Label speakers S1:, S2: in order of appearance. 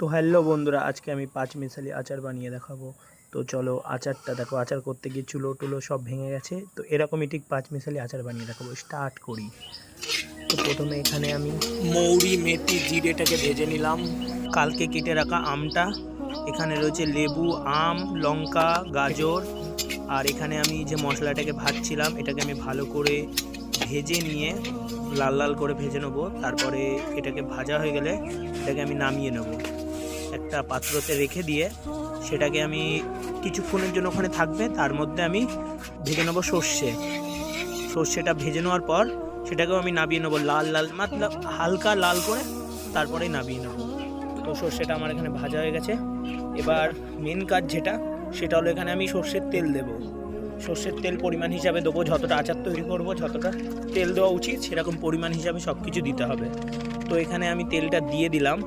S1: তো হ্যালো বন্ধুরা, আজকে আমি পাঁচমিশালি আচার বানিয়ে দেখাবো। তো চলো আচারটা দেখো। আচার করতে গিয়ে চুলো টুলো সব ভেঙে গেছে, তো এরকমই ঠিক পাঁচমিশালি আচার বানিয়ে দেখাবো। স্টার্ট করি। তো প্রথমে এখানে আমি মৌরি মেথি জিরেটাকে ভেজে নিলাম। কালকে কেটে রাখা আমটা, এখানে রয়েছে লেবু, আম, লঙ্কা, গাজর, আর এখানে আমি যে মশলাটাকে ভাজছিলাম এটাকে আমি ভালো করে ভেজে নিয়ে লাল লাল করে ভেজে নেবো। তারপরে এটাকে ভাজা হয়ে গেলে এটাকে আমি নামিয়ে নেব, একটা পাত্রতে রেখে দিয়ে সেটাকে আমি কিছুক্ষণের জন্য ওখানে থাকবে। তার মধ্যে আমি ভেজে নেবো সর্ষেটা ভেজে নেওয়ার পর সেটাকেও আমি নামিয়ে নেবো লাল লাল, মতলব হালকা লাল করে, তারপরে নামিয়ে নেব। তো সর্ষেটা আমার এখানে ভাজা হয়ে গেছে। এবার মেন কাজ সেটা হলো এখানে আমি সর্ষের তেল দেবো। সর্ষের তেল পরিমাণ হিসাবে দেবো, যতটা আচার তৈরি করব যতটা তেল দেওয়া উচিত সেরকম পরিমাণ হিসাবে সব কিছু দিতে হবে। তো এখানে আমি তেলটা দিয়ে দিলাম।